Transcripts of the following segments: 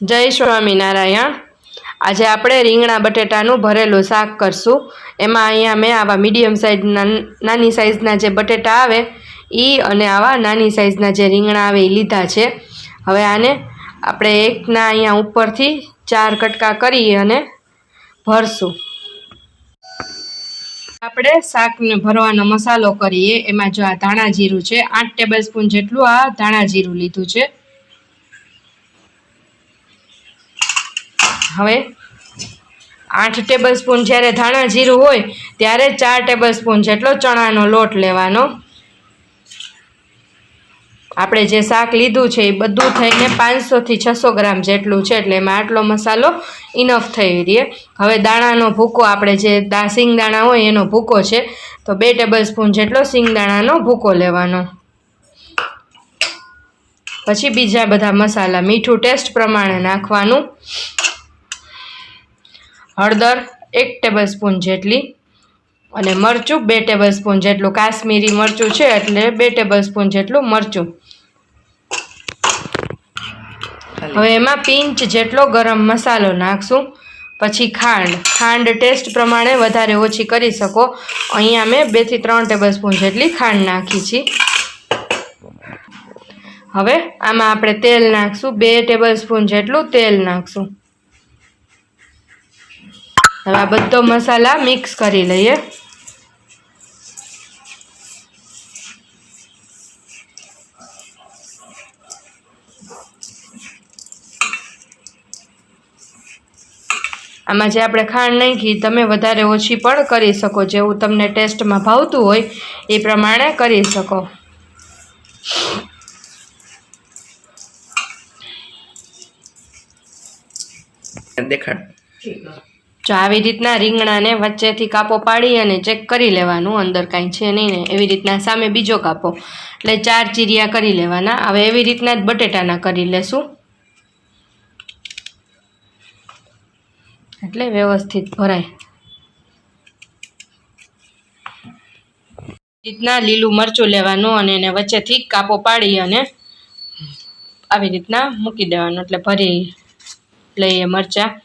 જય સ્વામિનારાયણ। આજે આપણે રીંગણા બટેટાનું ભરેલું શાક કરશું। એમાં અહીંયા મેં આવા મીડિયમ સાઇઝના નાની સાઇઝના જે બટેટા આવે એ અને આવા નાની સાઇઝના જે રીંગણા આવે એ લીધા છે। હવે આને આપણે એકના અહીંયા ઉપરથી 4 કટકા કરી અને ભરશું। આપણે શાકને ભરવાનો મસાલો કરીએ। એમાં જો આ ધાણા જીરું છે, 8 ટેબલસ્પૂન જેટલું આ ધાણા જીરું લીધું છે। હવે 8 ટેબલસ્પૂન જ્યારે ધાણા જીરું હોય ત્યારે 4 ટેબલસ્પૂન જેટલો ચણાનો લોટ લેવાનો। આપણે જે શાક લીધું છે એ બધું થઈને 500 થી 600 ગ્રામ જેટલું છે, એટલે એમાં આટલો મસાલો ઇનફ થઈ રહે। હવે દાણાનો ભૂકો, આપણે જે સિંગદાણા હોય એનો ભૂકો છે, તો 2 ટેબલસ્પૂન જેટલો સિંગદાણાનો ભૂકો લેવાનો। પછી બીજા બધા મસાલા, મીઠું ટેસ્ટ પ્રમાણે નાખવાનું, હળદર 1 ટેબલસ્પૂન જેટલી અને મરચું 2 ટેબલસ્પૂન જેટલું। કાશ્મીરી મરચું છે એટલે 2 ટેબલસ્પૂન જેટલું મરચું। હવે એમાં પિંચ જેટલો ગરમ મસાલો નાખશું। પછી ખાંડ ટેસ્ટ પ્રમાણે વધારે ઓછી કરી શકો। અહીંયા મેં 2 થી 3 ટેબલસ્પૂન જેટલી ખાંડ નાખી છે। હવે આમાં આપણે તેલ નાખશું, 2 ટેબલસ્પૂન જેટલું તેલ નાખશું। હવે આ બધો મસાલા મિક્સ કરી લઈએ। આમાં જે આપણે ખાંડ નાખી તમે વધારે ઓછી પણ કરી શકો, જેવું તમને ટેસ્ટમાં ભાવતું હોય એ પ્રમાણે કરી શકો। દેખાડ જો આવી રીતના રીંગણાને વચ્ચેથી કાપો પાડી અને ચેક કરી લેવાનું અંદર કાંઈ છે નહીં ને, એવી રીતના સામે બીજો કાપો, એટલે 4 ચીરિયા કરી લેવાના। હવે એવી રીતના જ બટેટાના કરી લેશું, એટલે વ્યવસ્થિત ભરાય। રીતના લીલું મરચું લેવાનું અને એને વચ્ચેથી કાપો પાડી અને આવી રીતના મૂકી દેવાનું, એટલે ભરી લઈએ મરચાં।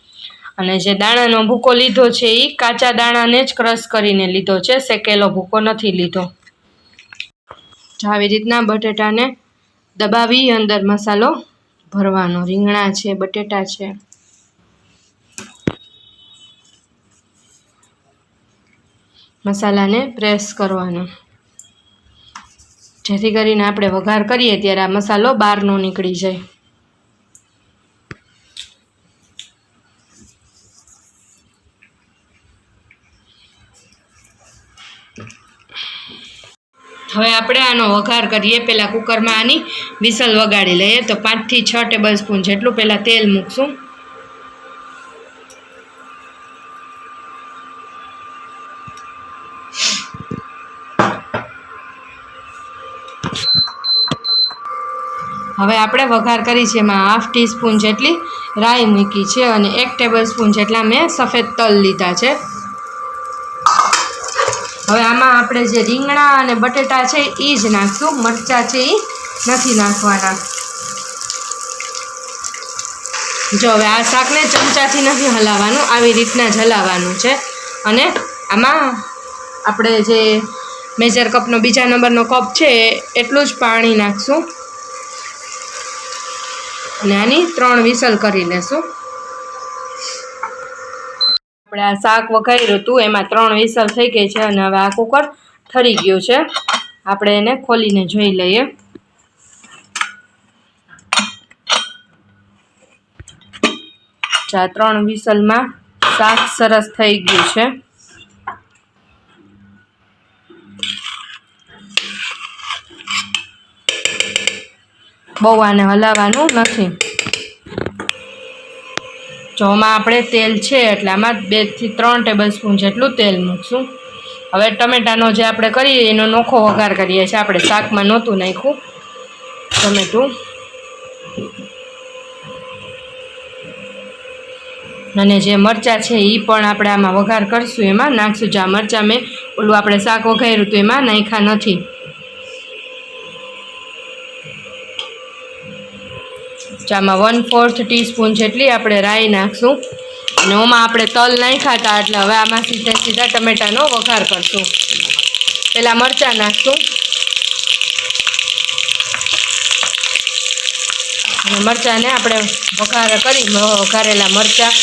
અને જે દાણાનો ભૂકો લીધો છે એ કાચા દાણાને જ ક્રશ કરીને લીધો છે, શેકેલો ભૂકો નથી લીધો। આવી રીતના બટેટાને દબાવી અંદર મસાલો ભરવાનો, રીંગણા છે, બટેટા છે। મસાલાને પ્રેસ કરવાનો, જેથી કરીને આપણે વઘાર કરીએ ત્યારે આ મસાલો બહાર ન નીકળી જાય। હવે આપણે આનો વઘાર કરીએ। પહેલાં કુકરમાં આની વિસલ વગાડી લઈએ। તો 5 થી 6 ટેબલસ્પૂન જેટલું પહેલાં તેલ મૂકશું। હવે આપણે વઘાર કરી છે, એમાં 1/2 ટીસ્પૂન જેટલી રાઈ મૂકી છે અને 1 ટેબલસ્પૂન જેટલા મેં સફેદ તલ લીધા છે। હવે આમાં આપણે જે રીંગણા અને બટેટા છે એ જ નાખશું, મરચાં છે એ નથી નાખવાના। જો હવે આ શાકને ચમચાથી નથી હલાવવાનું, આવી રીતના જ હલાવવાનું છે। અને આમાં આપણે જે મેજર કપનો બીજા નંબરનો કપ છે એટલું જ પાણી નાખશું અને આની 3 વિસલ કરી લેશું। આપણે આ શાક વઘાર્યું હતું એમાં 3 વિસલ થઈ ગઈ છે અને હવે આ કુકર ઠરી ગયું છે। આપણે એને ખોલીને જોઈ લઈએ। આ 3 વિસલમાં શાક સરસ થઈ ગયું છે। બહુ આને હલાવવાનું નથી। જો આમાં આપણે તેલ છે એટલે આમાં 2 થી 3 ટેબલસ્પૂન જેટલું તેલ મૂકશું। હવે ટમેટાનો જે આપણે કરીએ એનો નોખો વઘાર કરીએ છીએ, આપણે શાકમાં નહોતું નાખ્યું ટમેટું। અને જે મરચાં છે એ પણ આપણે આમાં વઘાર કરશું એમાં નાખશું। જે આ મરચાં મેં ઓલું આપણે શાક વઘાર્યું હતું એમાં નાખ્યા નથી। આમાં 1/4 ટીસ્પૂન જેટલી આપણે રાઈ નાખશું અને ઓમાં આપણે તલ નાખ્યા હતા એટલે હવે આમાં સીધા ટમેટાનો વઘાર કરશું. પહેલાં મરચાં નાખશું અને મરચાંને આપણે વઘારેલા મરચાં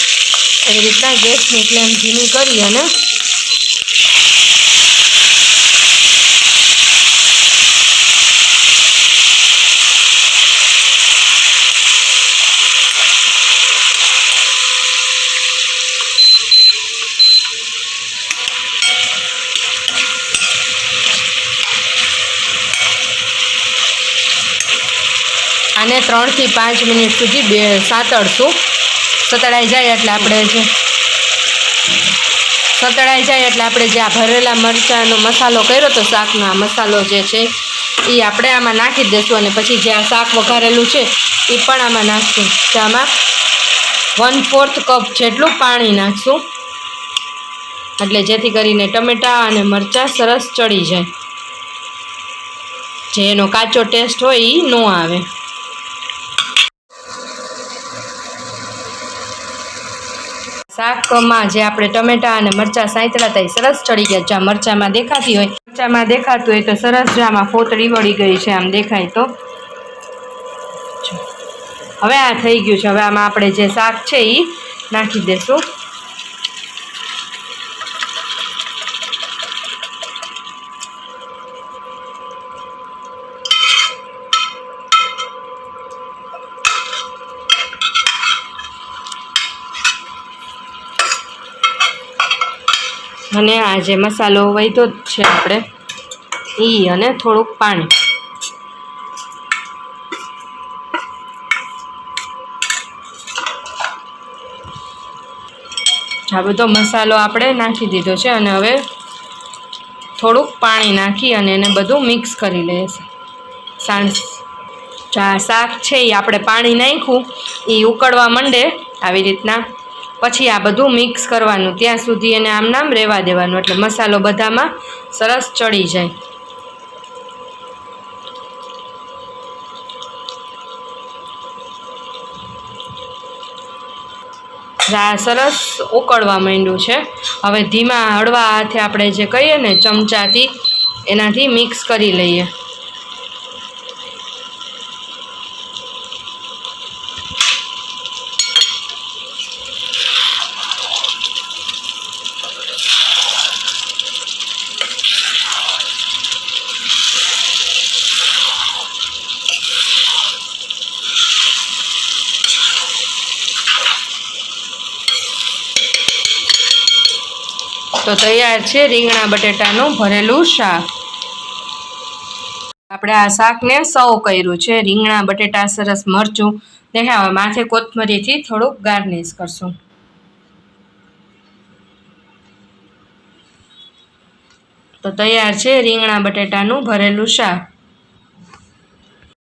એવી રીતના ગેસની ફ્લેમ ધીમી કરી અને આને 3 થી 5 મિનિટ સુધી સાતળશું. સતળાઈ જાય એટલે આપણે જે આ ભરેલા મરચાંનો મસાલો કર્યો તો શાકનો આ મસાલો જે છે એ આપણે આમાં નાખી દઈશું અને પછી જે આ શાક વઘારેલું છે એ પણ આમાં નાખશું. આમાં 1/4 કપ જેટલું પાણી નાખશું એટલે જેથી કરીને ટમેટાં અને મરચાં સરસ ચડી જાય, જે એનો કાચો ટેસ્ટ હોય એ ન આવે. શાકમાં જે આપણે ટમેટાં અને મરચાં સાંતળ્યા હતા એ સરસ ચડી ગયા. જ્યાં મરચાંમાં દેખાતું હોય તો સરસ જ આમાં ફોતળી વળી ગઈ છે, આમ દેખાય તો. હવે આ થઈ ગયું છે. હવે આમાં આપણે જે શાક છે એ નાખી દઈશું. અને આ જે મસાલો વધ્યો જ છે આપણે અને થોડુંક પાણી. આ બધો મસાલો આપણે નાખી દીધો છે અને હવે થોડુંક પાણી નાખી અને એને બધું મિક્સ કરી લઈએ. આ શાક છે એ આપણે પાણી નાખ્યું એ ઉકળવા માંડે આવી રીતના, પછી આ બધું મિક્સ કરવાનું. ત્યાં સુધી એને આમ રહેવા દેવાનું એટલે મસાલો બધામાં સરસ ચડી જાય. આ સરસ ઉકળવા માંડ્યું છે. હવે ધીમા હળવા હાથે આપણે જે કહીએ ને ચમચાથી એનાથી મિક્સ કરી લઈએ. તો તૈયાર છે રીંગણા બટેટાનું ભરેલું શાક. આપણે આ શાકને સર્વ કર્યું છે. રીંગણા બટેટા સરસ મરચું દેખાય. માથે કોથમરીથી થોડુંક ગાર્નિશ કરશું. તો તૈયાર છે રીંગણા બટેટાનું ભરેલું શાક.